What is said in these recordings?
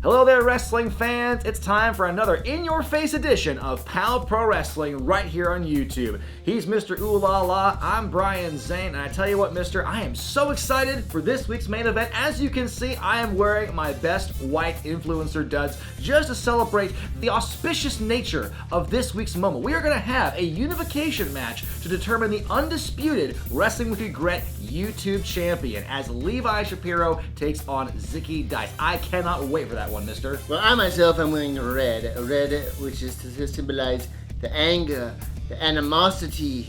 Hello there, wrestling fans. It's time for another in-your-face edition of POW Pro Wrestling right here on YouTube. He's Mr. Ooh La La, I'm Brian Zane, and I tell you what, mister, I am so excited for this week's main event. As you can see, I am wearing my best white influencer duds just to celebrate the auspicious nature of this week's moment. We are going to have a unification match to determine the undisputed Wrestling with Regret YouTube champion as Levi Shapiro takes on Zicky Dice. I cannot wait for that one, mister. Well, I myself am wearing red, which is to symbolize the anger, the animosity,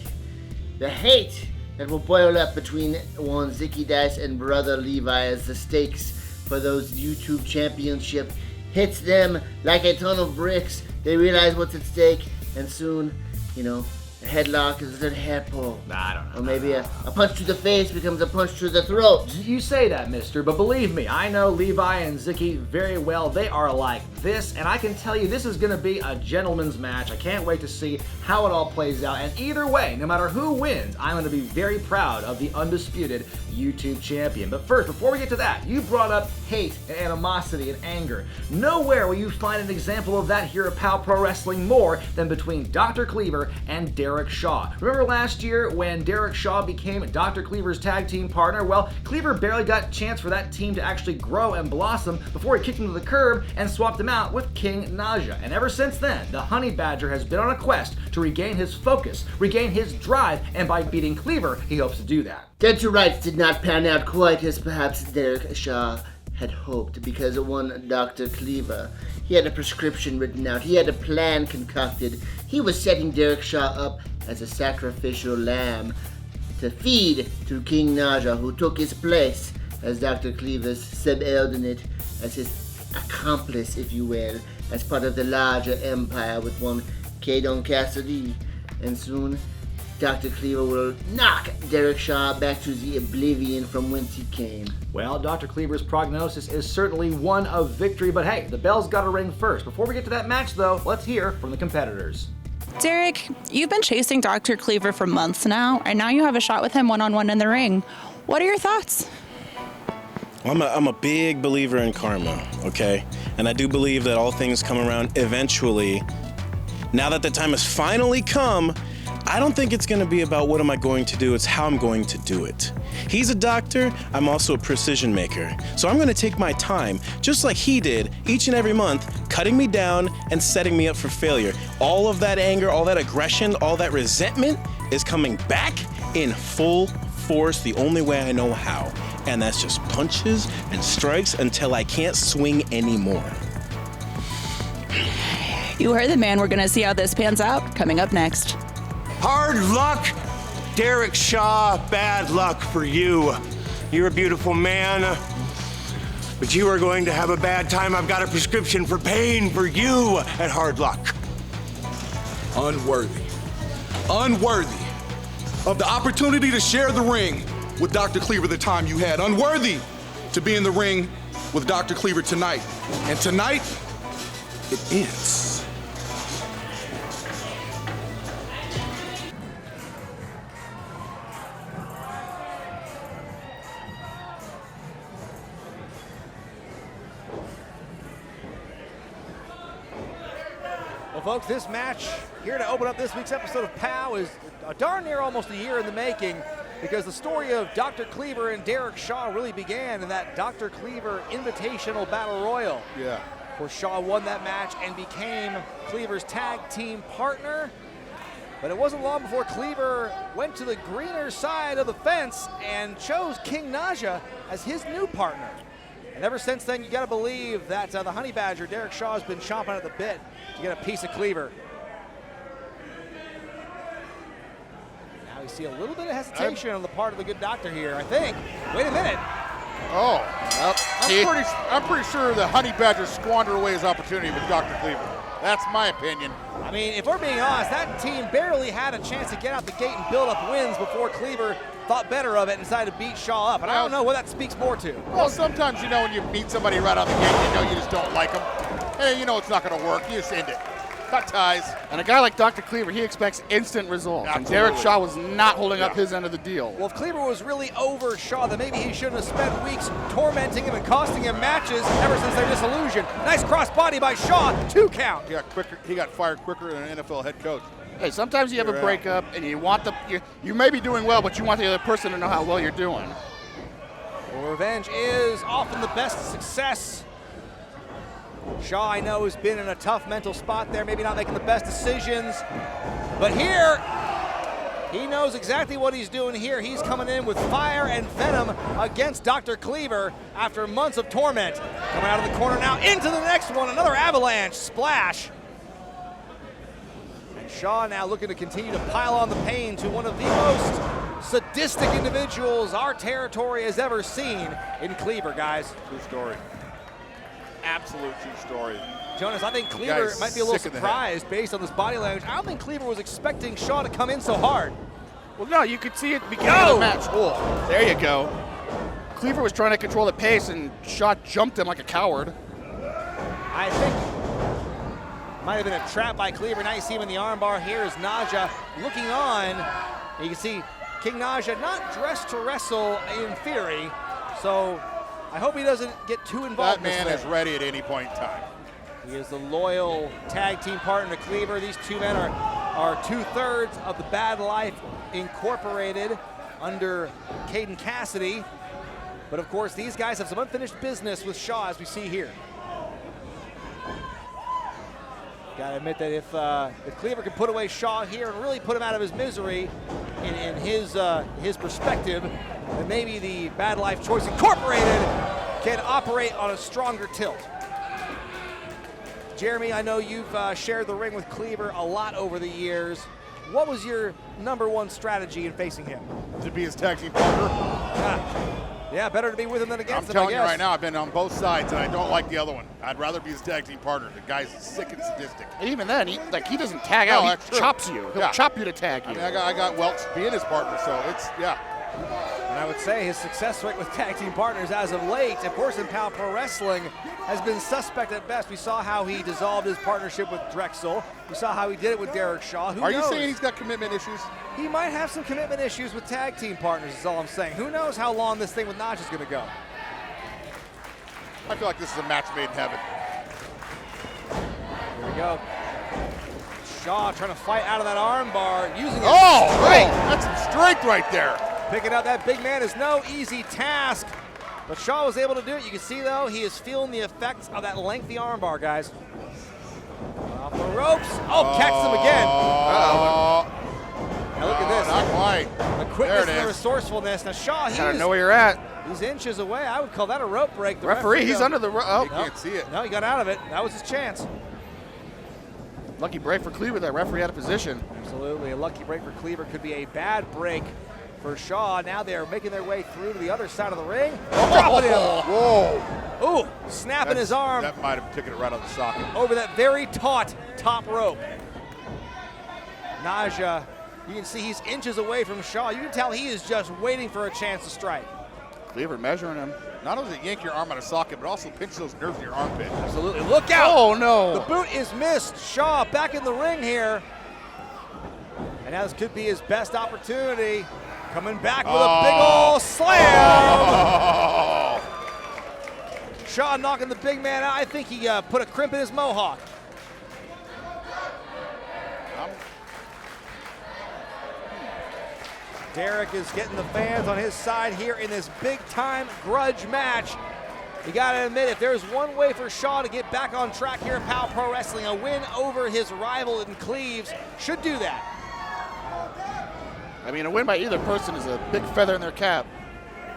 the hate that will boil up between one Zicky Dice and Brother Levi as the stakes for those YouTube championship hits them like a ton of bricks. They realize what's at stake, and soon, a headlock is a head pull. I don't know. Or maybe a punch to the face becomes a punch to the throat. You say that, mister, but believe me, I know Levi and Zicky very well. They are like this, and I can tell you this is going to be a gentleman's match. I can't wait to see how it all plays out. And either way, no matter who wins, I'm going to be very proud of the undisputed YouTube champion. But first, before we get to that, you brought up hate and animosity and anger. Nowhere will you find an example of that here at POW Pro Wrestling more than between Dr. Kliever and Derrick Shaw. Remember last year when Derrick Shaw became Dr. Kliever's tag team partner? Well, Kliever barely got a chance for that team to actually grow and blossom before he kicked him to the curb and swapped him out with King Naja. And ever since then, the Honey Badger has been on a quest to regain his focus, regain his drive, and by beating Kliever, he hopes to do that. Dead to Rights did not pan out quite as perhaps Derrick Shaw had hoped, because of one Dr. Kliever. He had a prescription written out. He had a plan concocted. He was setting Derrick Shaw up as a sacrificial lamb to feed to King Naja, who took his place as Dr. Kliever's subordinate, as his accomplice, if you will, as part of the larger empire with one Kadon Cassidy. And soon, Dr. Kliever will knock Derrick Shaw back to the oblivion from whence he came. Well, Dr. Kliever's prognosis is certainly one of victory, but hey, the bell's got to ring first. Before we get to that match, though, let's hear from the competitors. Derrick, you've been chasing Dr. Kliever for months now, and now you have a shot with him one-on-one in the ring. What are your thoughts? I'm a big believer in karma, okay? And I do believe that all things come around eventually. Now that the time has finally come, I don't think it's going to be about what am I going to do, it's how I'm going to do it. He's a doctor, I'm also a precision maker. So I'm going to take my time, just like he did, each and every month, cutting me down and setting me up for failure. All of that anger, all that aggression, all that resentment is coming back in full force the only way I know how. And that's just punches and strikes until I can't swing anymore. You heard the man. We're going to see how this pans out coming up next. Hard luck, Derrick Shaw, bad luck for you. You're a beautiful man, but you are going to have a bad time. I've got a prescription for pain for you at Hard Luck. Unworthy of the opportunity to share the ring with Dr. Kliever the time you had. Unworthy to be in the ring with Dr. Kliever tonight. And tonight, it ends. Well, folks, this match here to open up this week's episode of POW is darn near almost a year in the making, because the story of Dr. Kliever and Derrick Shaw really began in that Dr. Kliever Invitational Battle Royal. Yeah. Where Shaw won that match and became Kliever's tag team partner. But it wasn't long before Kliever went to the greener side of the fence and chose King Naja as his new partner. And ever since then, you got to believe that the Honey Badger, Derrick Shaw, has been chomping at the bit to get a piece of Kliever. Now we see a little bit of hesitation on the part of the good doctor here, I think. Wait a minute. Oh, I'm pretty sure the Honey Badger squandered away his opportunity with Dr. Kliever. That's my opinion. I mean, if we're being honest, that team barely had a chance to get out the gate and build up wins before Kliever thought better of it and decided to beat Shaw up. And I don't know what that speaks more to. Well, sometimes, when you meet somebody right out the gate, you just don't like them. Hey, it's not going to work. You just end it. Cut ties. And a guy like Dr. Kliever, he expects instant results. Absolutely. And Derrick Shaw was not holding up his end of the deal. Well, if Kliever was really over Shaw, then maybe he shouldn't have spent weeks tormenting him and costing him matches ever since their disillusion. Nice cross body by Shaw, 2 count. He got fired quicker than an NFL head coach. Hey, sometimes you have a breakup and you want you may be doing well, but you want the other person to know how well you're doing. Well, revenge is often the best success. Shaw, I know, has been in a tough mental spot there, maybe not making the best decisions. But here, he knows exactly what he's doing here. He's coming in with fire and venom against Dr. Kliever after months of torment. Coming out of the corner now into the next one, another avalanche splash. And Shaw now looking to continue to pile on the pain to one of the most sadistic individuals our territory has ever seen in Kliever, guys. True story. Absolute true story. Jonas, I think Kliever might be a little surprised based on this body language. I don't think Kliever was expecting Shaw to come in so hard. Well, no, you could see it beginning of the match. Oh, there you go. Kliever was trying to control the pace, and Shaw jumped him like a coward. I think might have been a trap by Kliever. Now you see him in the armbar. Here is Naja looking on. You can see King Naja not dressed to wrestle in theory, so I hope he doesn't get too involved. That man is ready at any point in time. He is the loyal tag team partner to Kliever. These two men are 2/3 of the Bad Life Incorporated under Caden Cassidy. But of course, these guys have some unfinished business with Shaw, as we see here. Gotta admit that if Kliever can put away Shaw here and really put him out of his misery in his perspective, then maybe the Bad Life Choice Incorporated can operate on a stronger tilt. Jeremy, I know you've shared the ring with Kliever a lot over the years. What was your #1 strategy in facing him? To be his tag team partner. Yeah, better to be with him than against him, I'm telling you right now, I've been on both sides, and I don't like the other one. I'd rather be his tag team partner. The guy's sick and sadistic. And even then, he doesn't tag out. He chops you. He'll chop you to tag you. I mean, I got Welch being his partner, so it's, And I would say his success rate with tag team partners as of late, of course in POW Pro Wrestling, has been suspect at best. We saw how he dissolved his partnership with Drexel. We saw how he did it with Derrick Shaw. Who knows? Are you saying he's got commitment issues? He might have some commitment issues with tag team partners, is all I'm saying. Who knows how long this thing with Notch is going to go. I feel like this is a match made in heaven. Here we go. Shaw trying to fight out of that arm bar, using his strength. That's some strength right there. Picking up that big man is no easy task, but Shaw was able to do it. You can see, though, he is feeling the effects of that lengthy armbar, guys. Off the ropes. Oh, catches him again. Now look at this. Not quite. The quickness and the resourcefulness. Now Shaw, I don't know where you're at. He's inches away. I would call that a rope break. The referee, he's under the rope. Oh. You can't see it. No, he got out of it. That was his chance. Lucky break for Kliever. That referee out of position. Absolutely. A lucky break for Kliever could be a bad break for Shaw. Now they're making their way through to the other side of the ring. Dropping him. Whoa. Ooh, snapping his arm. That might have taken it right on the socket. Over that very taut top rope. Naja, you can see he's inches away from Shaw. You can tell he is just waiting for a chance to strike. Kliever measuring him. Not only does it yank your arm out of socket, but also pinch those nerves in your armpit. Absolutely. Look out. Oh, no. The boot is missed. Shaw back in the ring here. And now this could be his best opportunity. Coming back with a big ol' slam. Shaw knocking the big man out. I think he put a crimp in his mohawk. Derrick is getting the fans on his side here in this big-time grudge match. You gotta admit, if there's one way for Shaw to get back on track here in POW Pro Wrestling, a win over his rival in Cleves should do that. I mean, a win by either person is a big feather in their cap.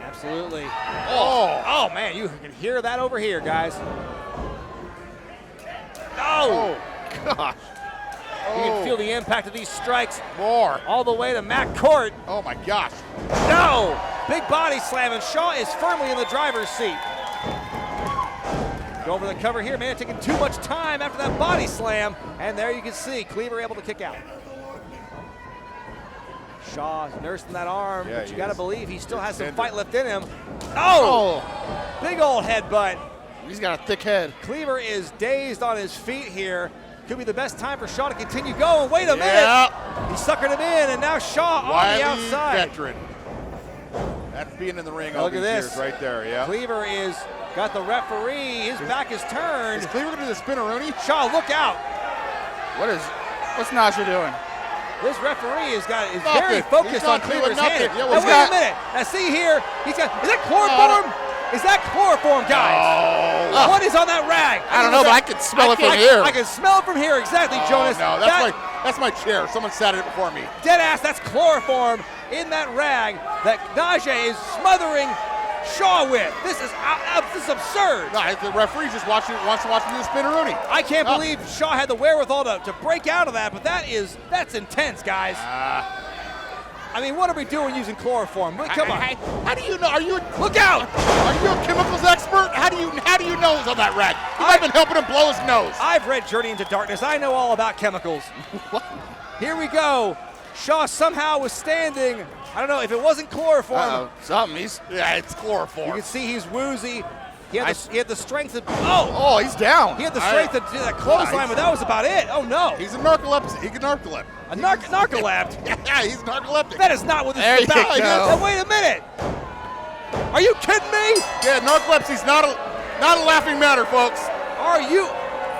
Absolutely. Oh man, you can hear that over here, guys. Oh, gosh. You can feel the impact of these strikes. More. All the way to Matt Court. Oh my gosh. No! Big body slam, and Shaw is firmly in the driver's seat. Go over the cover here, man, taking too much time after that body slam. And there you can see Kliever able to kick out. Shaw nursing that arm, Yeah, but you he gotta is. believe he still has some Tender. fight left in him. Oh! Big old headbutt. He's got a thick head. Kliever is dazed on his feet here. Could be the best time for Shaw to continue going. Wait a minute. He suckered him in, and now Shaw on the outside. Veteran. That's being in the ring all Look these at this. years right there, yeah. Kliever is got the referee. His back is turned. Is Kliever gonna do the spinneroonie? Shaw, look out. What's Naja doing? This referee is very focused on Kliever's hand. Yeah, now, wait a minute. Now see here, is that chloroform? Is that chloroform, guys? No. What is on that rag? I don't know, but I can smell it from here. I can smell it from here, exactly, Jonas. No, that's my chair. Someone sat in it before me. Dead ass, that's chloroform in that rag that Najee is smothering Shaw with. This is absurd. No, the referee just wants to watch you do the spinneroonie. I can't believe Shaw had the wherewithal to break out of that, but that's intense, guys. I mean, what are we doing using chloroform? Come on. How do you know? Look out! Are you a chemicals expert? How do you know it's on that rag? I've been helping him blow his nose. I've read Journey into Darkness. I know all about chemicals. Here we go. Shaw somehow was standing. I don't know if it wasn't chloroform. It's chloroform. You can see he's woozy. He had the strength of. Oh, he's down. He had the strength to do that clothesline, but that was about it. Oh no. He's a narcolepsy. He can narcolep. A narcoleptic. Yeah, he's narcoleptic. That is not what this is about. Now, wait a minute. Are you kidding me? Yeah, narcolepsy's not a laughing matter, folks. Are you?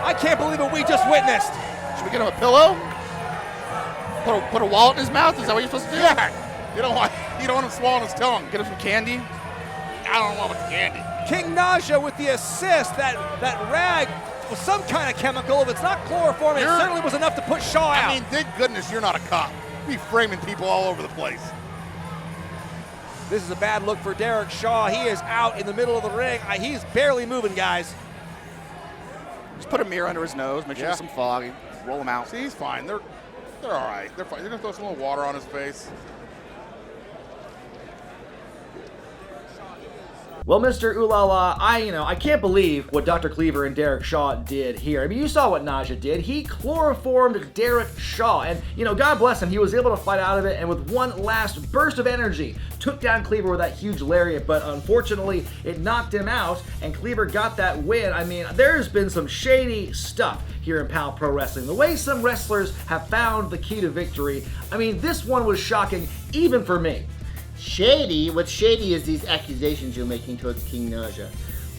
I can't believe what we just witnessed. Should we get him a pillow? Put a wallet in his mouth? Is that what you're supposed to do? Yeah. You don't want him swallowing his tongue. Get him some candy? I don't want the candy. King Naja with the assist. That rag was some kind of chemical. If it's not chloroform, it certainly was enough to put Shaw out. I mean, thank goodness you're not a cop. You'd be framing people all over the place. This is a bad look for Derrick Shaw. He is out in the middle of the ring. He's barely moving, guys. Just put a mirror under his nose, make sure there's some fog, roll him out. See, he's fine. They're all right. They're fine. They're gonna throw some little water on his face. Well, Mr. Ooh La La, I can't believe what Dr. Kliever and Derrick Shaw did here. I mean, you saw what Naja did. He chloroformed Derrick Shaw, and, God bless him, he was able to fight out of it, and with one last burst of energy, took down Kliever with that huge lariat, but unfortunately, it knocked him out, and Kliever got that win. I mean, there's been some shady stuff here in POW Pro Wrestling. The way some wrestlers have found the key to victory, I mean, this one was shocking, even for me. Shady? What's shady is these accusations you're making towards King Naja.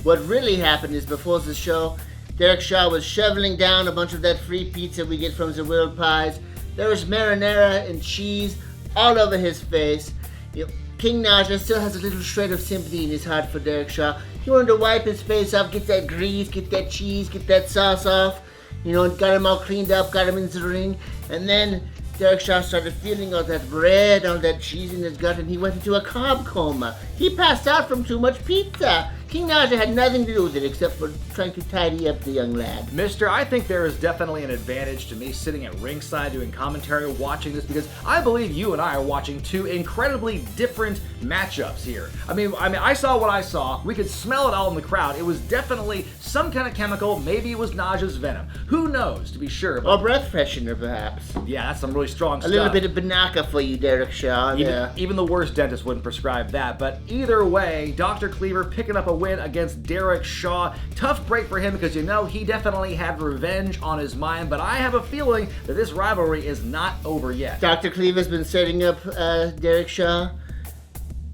What really happened is before the show, Derrick Shaw was shoveling down a bunch of that free pizza we get from the World Pies. There was marinara and cheese all over his face. King Naja still has a little shred of sympathy in his heart for Derrick Shaw. He wanted to wipe his face off, get that grease, get that cheese, get that sauce off. And got him all cleaned up, got him into the ring. And then Derrick Shaw started feeling all that bread, all that cheese in his gut, and he went into a carb coma. He passed out from too much pizza. King Naja had nothing to do with it except for trying to tidy up the young lad. Mister, I think there is definitely an advantage to me sitting at ringside doing commentary, watching this, because I believe you and I are watching two incredibly different matchups here. I mean, I saw what I saw. We could smell it all in the crowd. It was definitely some kind of chemical. Maybe it was Naja's venom. Who knows, to be sure. Or breath freshener, perhaps. Yeah, that's some really strong stuff. A little bit of Banaka for you, Derrick Shaw. Even the worst dentist wouldn't prescribe that. But either way, Dr. Kliever picking up a win against Derrick Shaw. Tough break for him because he definitely had revenge on his mind, but I have a feeling that this rivalry is not over yet. Dr. Kliever's been setting up Derrick Shaw.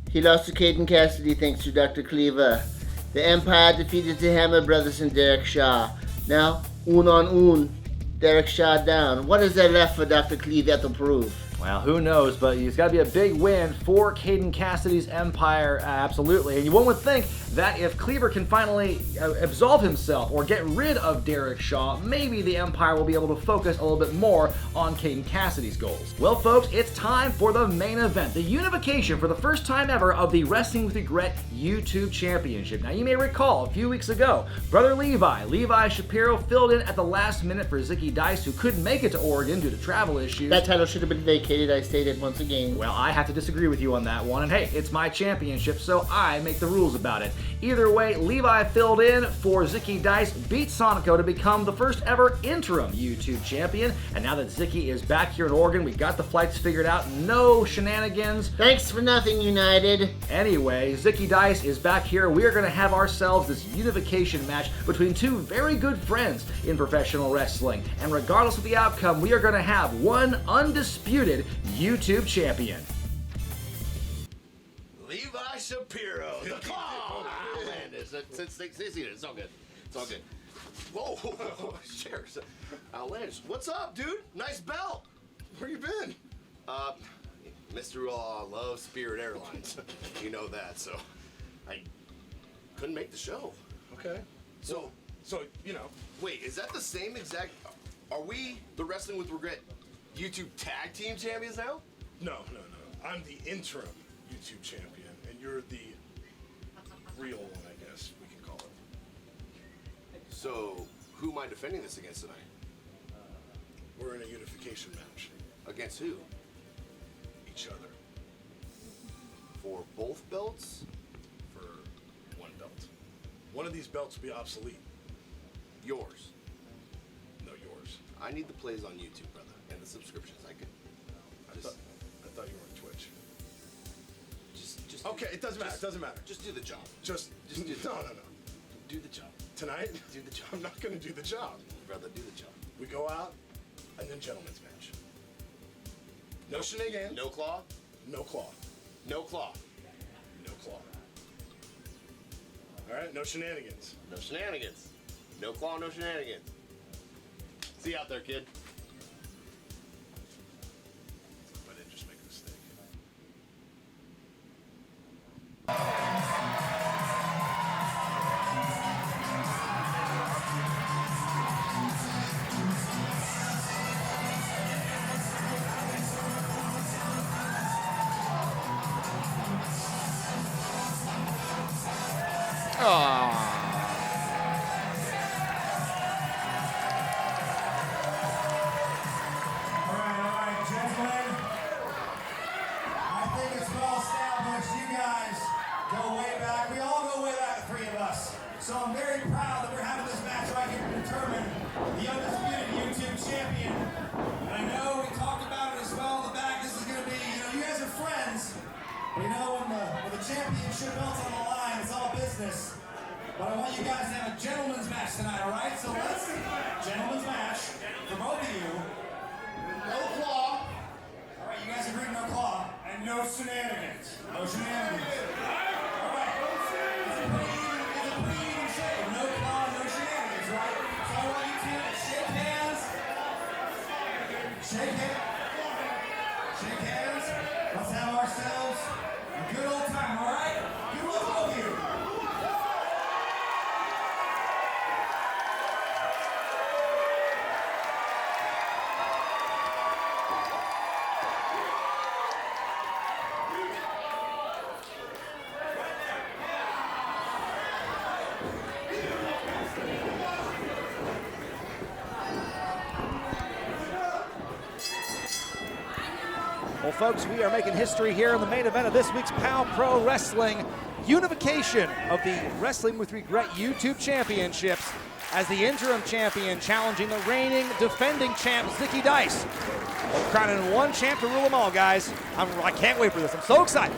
He lost to Caden Cassidy thanks to Dr. Kliever. The Empire defeated the Hammer Brothers and Derrick Shaw. Now, un on un, Derrick Shaw down. What is there left for Dr. Kliever to prove? Well, who knows, but it's got to be a big win for Caden Cassidy's Empire, absolutely. And one would think that if Kliever can finally absolve himself or get rid of Derrick Shaw, maybe the Empire will be able to focus a little bit more on Caden Cassidy's goals. Well, folks, it's time for the main event, the unification for the first time ever of the Wrestling with Regret YouTube Championship. Now, you may recall a few weeks ago, Brother Levi Shapiro, filled in at the last minute for Zicky Dice, who couldn't make it to Oregon due to travel issues. That title should have been vacated. vacated, I stated once again. Well, I have to disagree with you on that one, and hey, it's my championship, so I make the rules about it. Either way, Levi filled in for Zicky Dice, beat Sonico to become the first ever interim YouTube champion, and now that Zicky is back here in Oregon, we got the flights figured out, no shenanigans. Thanks for nothing, United. Anyway, Zicky Dice is back here. We are going to have ourselves this unification match between two very good friends in professional wrestling, and regardless of the outcome, we are going to have one undisputed YouTube champion. Levi Shapiro, the Claw! Outlandish. It's all good. It's all good. Whoa, cheers. Outlandish. What's up, dude? Nice belt. Where you been? Mr. Love Spirit Airlines. You know that, so I couldn't make the show. Okay. So, you know. wait, is that the same exact... Are we the Wrestling with Regret YouTube Tag Team Champions now? No. I'm the interim YouTube champion, and you're the real one, I guess we can call it. So, who am I defending this against tonight? We're in a unification match. Against who? Each other. For both belts? For one belt. One of these belts will be obsolete. Yours. No, yours. I need the plays on YouTube, brother, and the subscriptions. I thought you were on Twitch. Just Okay, it doesn't matter. It doesn't matter. Just do the job. Just do the no. Do the job. Tonight? Do the job. I'm not going to do the job. Brother, do the job. We go out, and then gentlemen's match. No shenanigans. No claw? No claw. No claw. No claw. All right, no shenanigans. No shenanigans. No claw, no shenanigans. See you out there, kid. I didn't just make a mistake. Alright, gentlemen. I think it's well established. You guys go way back. We all go way back, the three of us. So I'm very proud that we're having this match right here to determine the undisputed YouTube champion. And I know we talked about it as well in the back. This is going to be, you guys are friends. But when the championship belt's on the line, it's all business. But I want you guys to have a gentleman's match tonight, all right? So let's gentleman's match for both of you. No claw. All right, you guys agree no claw. And no shenanigans. No shenanigans. All right. It's a pretty even shake. No claw, no shenanigans, right? So I want you two to shake hands. Shake hands. Shake hands. Let's have ourselves a good old time, all right? Good luck, both of you. Well, folks, we are making history here in the main event of this week's POW Pro Wrestling unification of the Wrestling with Regret YouTube Championships as the interim champion challenging the reigning defending champ, Zicky Dice. Crowning one champ to rule them all, guys. I can't wait for this. I'm so excited.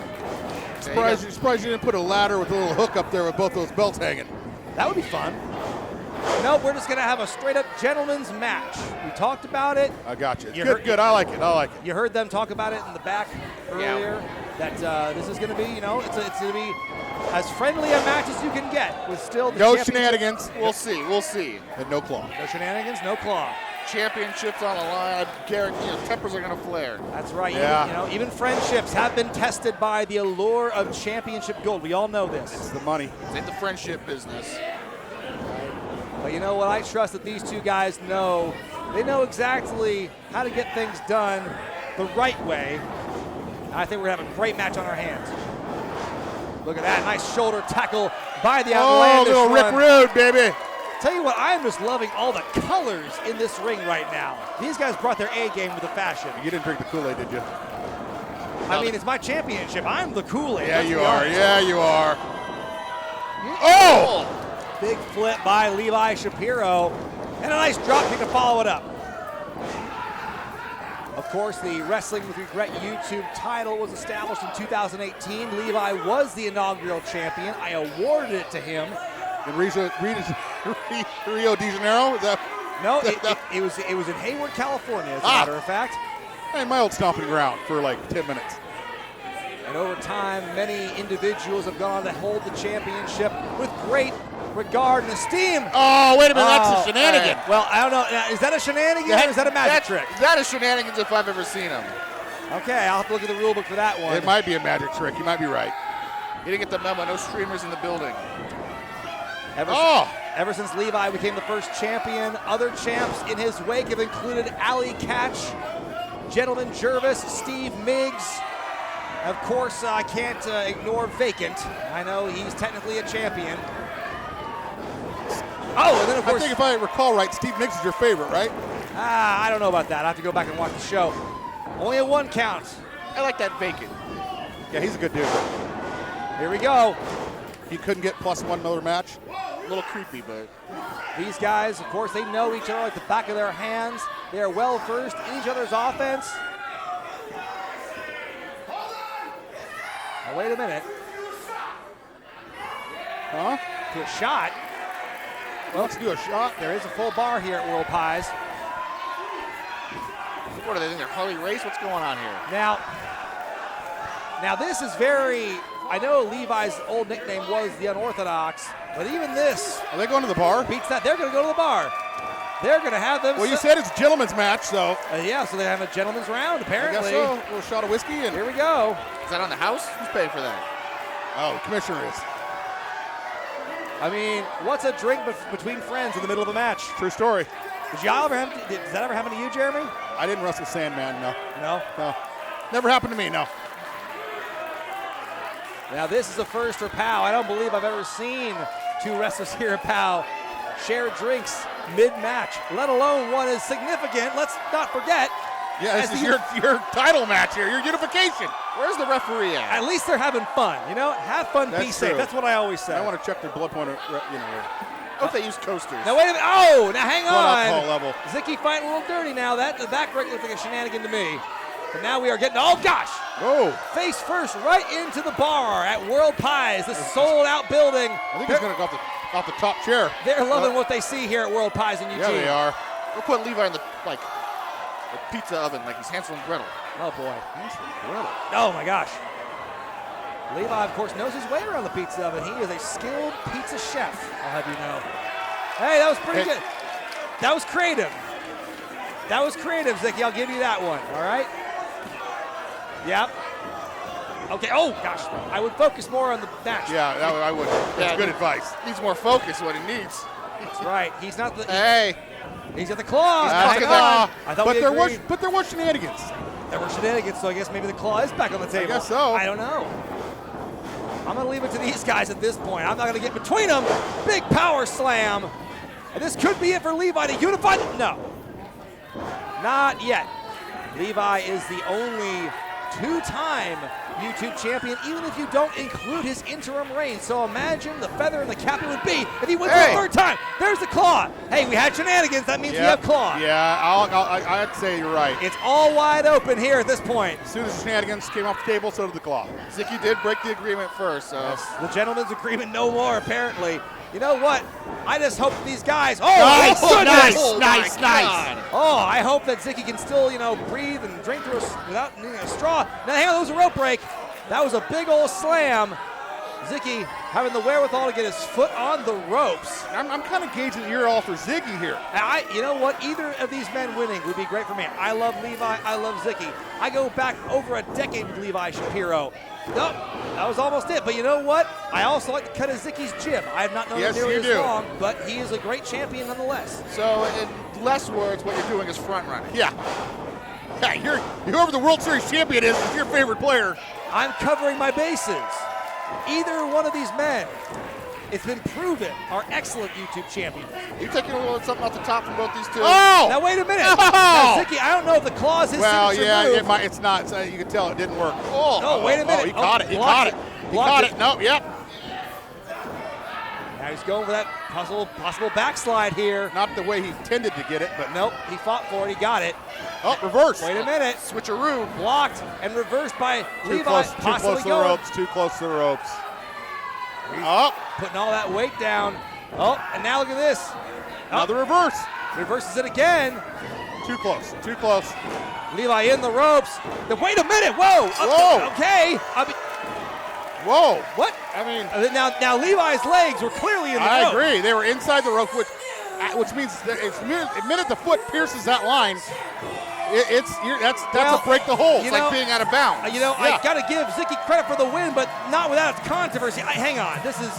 Surprised you didn't put a ladder with a little hook up there with both those belts hanging. That would be fun. Nope, we're just going to have a straight-up gentleman's match. We talked about it. I got you. It's good. I like it. You heard them talk about it in the back earlier. That this is going to be, it's going to be as friendly a match as you can get with still the no shenanigans. We'll see. And no claw. No shenanigans, no claw. Championships on the line. I guarantee tempers are going to flare. That's right. Yeah. Even friendships have been tested by the allure of championship gold. We all know this. It's the money. It's in the friendship business. But you know what? I trust that these two guys know. They know exactly how to get things done the right way. I think we're going to have a great match on our hands. Look at that. Nice shoulder tackle by the Outlandish. Oh, little Rick Rude, baby. Tell you what, I am just loving all the colors in this ring right now. These guys brought their A game with the fashion. You didn't drink the Kool-Aid, did you? I mean, it's my championship. I'm the Kool-Aid. Yeah, let's you be are. honest. Yeah, you are. Oh! Big flip by Levi Shapiro. And a nice drop kick to follow it up. Of course, the Wrestling with Regret YouTube title was established in 2018. Levi was the inaugural champion. I awarded it to him. In Rio de Janeiro? Is that, No, it was in Hayward, California, as a matter of fact. Hey, my old stomping ground for like 10 minutes. And over time, many individuals have gone on to hold the championship with great regard and esteem. Oh, wait a minute, that's a shenanigan. Well, I don't know. Now, is that a shenanigan or is that a magic trick? That is shenanigans if I've ever seen them. Okay, I'll have to look at the rule book for that one. It might be a magic trick. You might be right. You didn't get the memo. No streamers in the building. Ever since Levi became the first champion, other champs in his wake have included Ali Catch, Gentleman Jervis, Steve Miggs. Of course, I can't ignore Vacant. I know he's technically a champion. Oh, and then of course, I think if I recall right, Steve Miggs is your favorite, right? I don't know about that. I have to go back and watch the show. Only a 1 count. I like that Vacant. Yeah, he's a good dude. Here we go. He couldn't get +1 Miller match. A little creepy, but These guys, of course, they know each other like the back of their hands. They are well versed in each other's offense. Now, wait a minute. Huh? To a shot. Well, let's do a shot. There is a full bar here at World Pies. what are they in there? Harley Race? What's going on here? Now this is very. I know Levi's old nickname was the Unorthodox, but even this. Are they going to the bar? Beats that. They're going to go to the bar. They're going to have them. Well, you said it's a gentleman's match, so. Yeah, so they have a gentleman's round, apparently. I guess so. A little shot of whiskey, and here we go. Is that on the house? Who's paying for that? Oh, the commissioner is. I mean, what's a drink between friends in the middle of a match? True story. Does that ever happen to you, Jeremy? I didn't wrestle Sandman, no. No? No. Never happened to me, no. Now this is a first for POW. I don't believe I've ever seen two wrestlers here at POW share drinks mid-match, let alone one as significant. Let's not forget. Yeah, this is your title match here, your unification. Where's the referee at? At least they're having fun. You know, have fun, be safe. That's what I always say. I want to check their blood point, I hope they use coasters. Now wait a minute. Oh, now hang on. Level. Zicky fighting a little dirty now. The back break looks like a shenanigan to me. But now we are getting, oh gosh. Oh. Face first right into the bar at World Pies, this sold-out building. I think he's going to go off the top chair. They're loving what they see here at World Pies in Eugene. Yeah, they are. We'll put Levi in the pizza oven like he's Hansel and Gretel. Oh boy. Hansel and Gretel. Oh my gosh. Levi, of course, knows his way around the pizza oven. He is a skilled pizza chef, I'll have you know. Hey, that was pretty good. That was creative. That was creative, Zicky. I'll give you that one, all right? Yep. Okay, oh gosh. I would focus more on the match. Yeah, I would. That's good advice. Needs more focus, what he needs. That's right. He's not the... Hey. He's got the claws. But there was shenanigans. There were shenanigans, so I guess maybe the claw is back on the table. I guess so. I don't know. I'm going to leave it to these guys at this point. I'm not going to get between them. Big power slam. And this could be it for Levi to unify. No. Not yet. Levi is the only two-time YouTube champion, even if you don't include his interim reign. So imagine the feather in the cap it would be if he wins the third time. There's the claw. Hey, we had shenanigans. That means we have claw. Yeah, I'd say you're right. It's all wide open here at this point. As soon as the shenanigans came off the table, so did the claw. Zicky did break the agreement first. So. Yes, the gentleman's agreement no more, apparently. You know what? I just hope these guys. Oh, nice, goodness. nice. Oh, I hope that Zicky can still, breathe and drink through without needing a straw. Now, hang on, that was a rope break. That was a big old slam. Zicky having the wherewithal to get his foot on the ropes. I'm kind of gauging you're all for Zicky here. You know what? Either of these men winning would be great for me. I love Levi. I love Zicky. I go back over a decade with Levi Shapiro. Nope, that was almost it. But you know what? I also like to cut of Zicky's jib. I have not known him nearly as long, but he is a great champion nonetheless. So, in less words, what you're doing is front running. Yeah. Yeah, whoever the World Series champion is your favorite player. I'm covering my bases. Either one of these men it's been proven, are excellent YouTube champions. You taking a little something off the top from both these two? Oh! Now wait a minute. Now, Zicky, I don't know if the claw is his signature move. It's not. So you can tell it didn't work. Oh, no, wait a minute. He caught it. He caught it. He caught it. No, yep. Now he's going for that possible backslide here. Not the way he intended to get it, but nope. He fought for it. He got it. Oh, reverse. Wait a minute. Switcheroo. Blocked and reversed by Levi. Too close to the ropes. Too close to the ropes. Up. Putting all that weight down. Oh, and now look at this. Another reverse. Reverses it again. Too close. Too close. Levi in the ropes. Wait a minute. Whoa. Whoa. Okay. Whoa. What? I mean. Now Levi's legs were clearly in the rope. I agree. They were inside the rope, which means that the minute the foot pierces that line, that's a break the hole. It's like being out of bounds. I got to give Zicky credit for the win, but not without its controversy. Hang on. This is.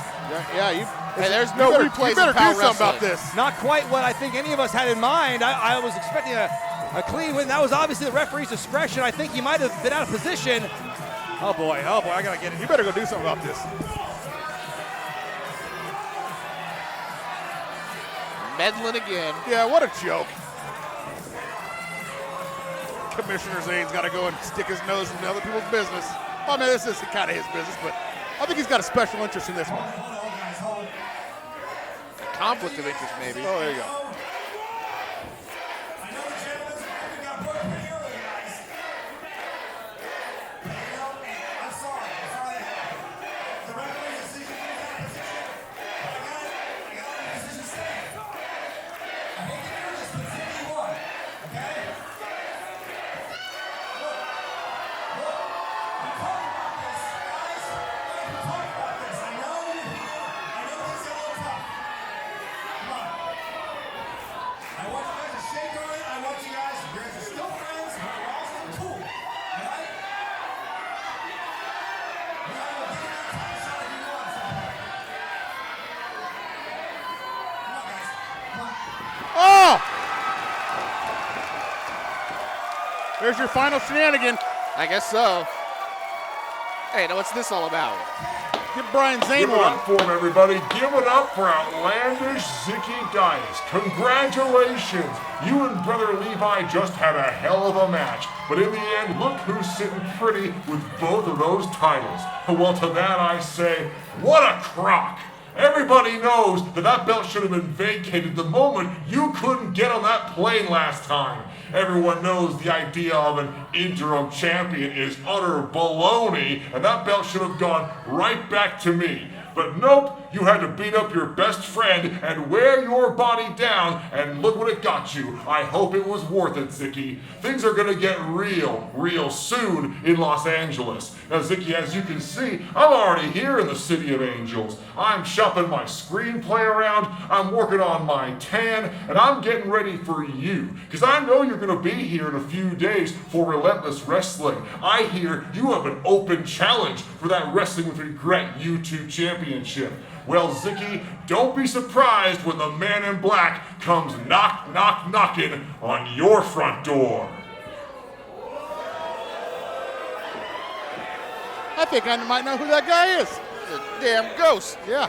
There's no replays. You better do something about this. Not quite what I think any of us had in mind. I was expecting a clean win. That was obviously the referee's discretion. I think he might have been out of position. Oh boy, I gotta get it. You better go do something about this. Meddling again. Yeah, what a joke. Commissioner Zane's got to go and stick his nose into other people's business. I mean, this is kind of his business, but I think he's got a special interest in this one. A conflict of interest, maybe. Oh, there you go. There's your final shenanigan. I guess so. Hey, now what's this all about? Give Brian Zane Give it one. up for him, everybody. Give it up for Outlandish Zicky Dice. Congratulations. You and Brother Levi just had a hell of a match. But in the end, look who's sitting pretty with both of those titles. Well, to that I say, what a crock. Everybody knows that belt should have been vacated the moment you couldn't get on that plane last time. Everyone knows the idea of an interim champion is utter baloney, and that belt should have gone right back to me. But nope, you had to beat up your best friend and wear your body down, and look what it got you. I hope it was worth it, Zicky. Things are gonna get real soon in Los Angeles. Now, Zicky, as you can see, I'm already here in the City of Angels. I'm shopping my screenplay around, I'm working on my tan, and I'm getting ready for you. Because I know you're gonna be here in a few days for Relentless Wrestling. I hear you have an open challenge for that Wrestling with Regret YouTube Championship. Well, Zicky, don't be surprised when the man in black comes knocking on your front door. I think I might know who that guy is. The damn ghost. Yeah.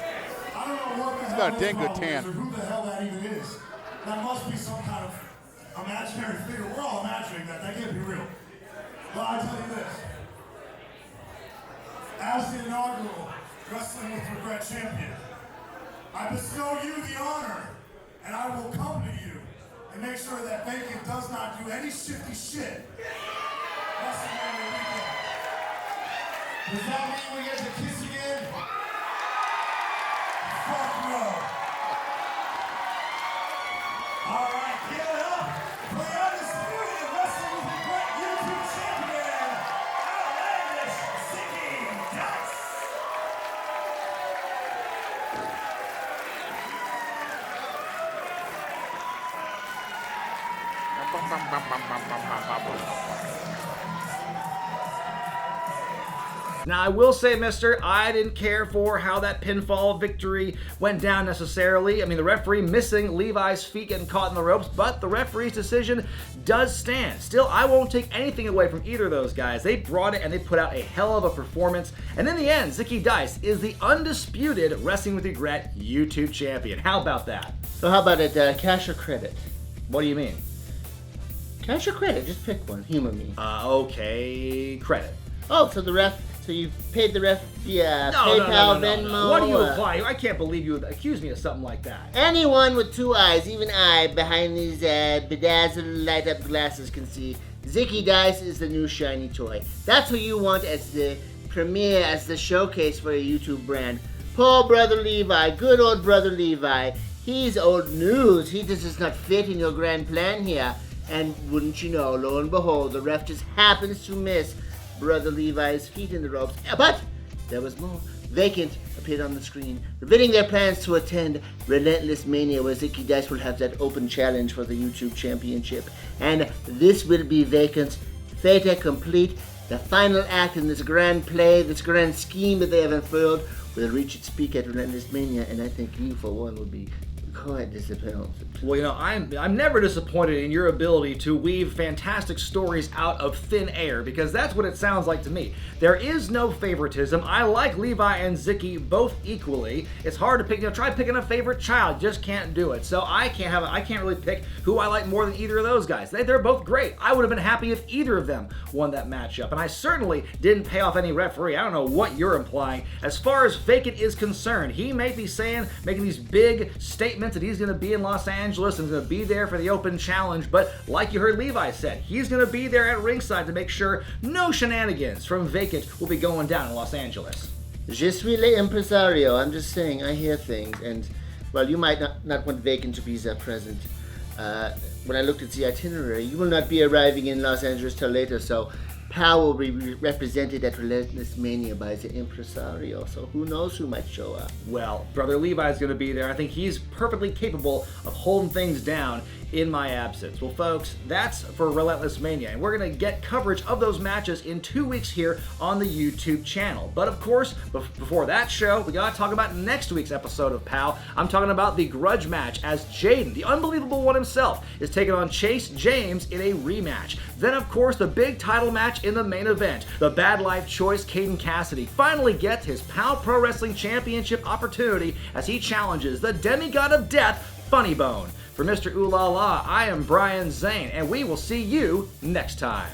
I don't know what the He's hell got a dang good tan. or who the hell that even is. That must be some kind of imaginary figure. We're all imagining that. That can't be real. Well, I tell you this. As the inaugural Wrestling with Regret champion, I bestow you the honor, and I will accompany you and make sure that Bacon does not do any shifty shit. WrestleMania weekend. Does that mean we get to kiss again? Fuck no. All right, give it up for the undisputed Wrestling with Regret YouTube champion, Outlandish Zicky Dice. Now, I will say, mister, I didn't care for how that pinfall victory went down necessarily. I mean, the referee missing Levi's feet getting caught in the ropes, but the referee's decision does stand. Still, I won't take anything away from either of those guys. They brought it and they put out a hell of a performance. And in the end, Zicky Dice is the undisputed Wrestling with Regret YouTube champion. How about that? So how about it, cash or credit? What do you mean? Cash or credit? Just pick one. Humor me. Okay, credit. Oh, so the ref. So you paid the ref via No, PayPal, no. Venmo. What do you imply? I can't believe you would accuse me of something like that. Anyone with two eyes, even I, behind these bedazzled light-up glasses can see Zicky Dice is the new shiny toy. That's who you want as the premiere, as the showcase for a YouTube brand. Poor Brother Levi, good old Brother Levi. He's old news. He just does not fit in your grand plan here. And wouldn't you know, lo and behold, the ref just happens to miss Brother Levi's feet in the ropes. But there was more. Vacant appeared on the screen, revealing their plans to attend Relentless Mania, where Zicky Dice will have that open challenge for the YouTube Championship. And this will be Vacant's fait accompli. The final act in this grand play, this grand scheme that they have unfurled, will reach its peak at Relentless Mania, and I think you, for one, will be quite disappointed. Well, you know, I'm never disappointed in your ability to weave fantastic stories out of thin air, because that's what it sounds like to me. There is no favoritism. I like Levi and Zicky both equally. It's hard to pick, try picking a favorite child, just can't do it. So I can't really pick who I like more than either of those guys. They're both great. I would have been happy if either of them won that matchup, and I certainly didn't pay off any referee. I don't know what you're implying. As far as Vacant is concerned, he may be making these big statements that he's going to be in Los Angeles and going to be there for the open challenge, but like you heard Levi said, he's going to be there at ringside to make sure no shenanigans from Vacant will be going down in Los Angeles. Je suis le impresario. I'm just saying, I hear things, and well, you might not want Vacant to be there present. When I looked at the itinerary, you will not be arriving in Los Angeles till later, so POW will be represented at Relentless Mania by the impresario, so who knows who might show up. Well, Brother Levi's going to be there. I think he's perfectly capable of holding things down in my absence. Well, folks, that's for Relentless Mania, and we're going to get coverage of those matches in 2 weeks here on the YouTube channel. But of course, before that show, we got to talk about next week's episode of POW. I'm talking about the grudge match as Jaden, the unbelievable one himself, is taking on Chase James in a rematch. Then, of course, the big title match in the main event. The Bad Life choice, Caden Cassidy, finally gets his POW Pro Wrestling Championship opportunity as he challenges the demigod of death, Funny Bone. For Mr. Ooh La La, I am Brian Zane, and we will see you next time.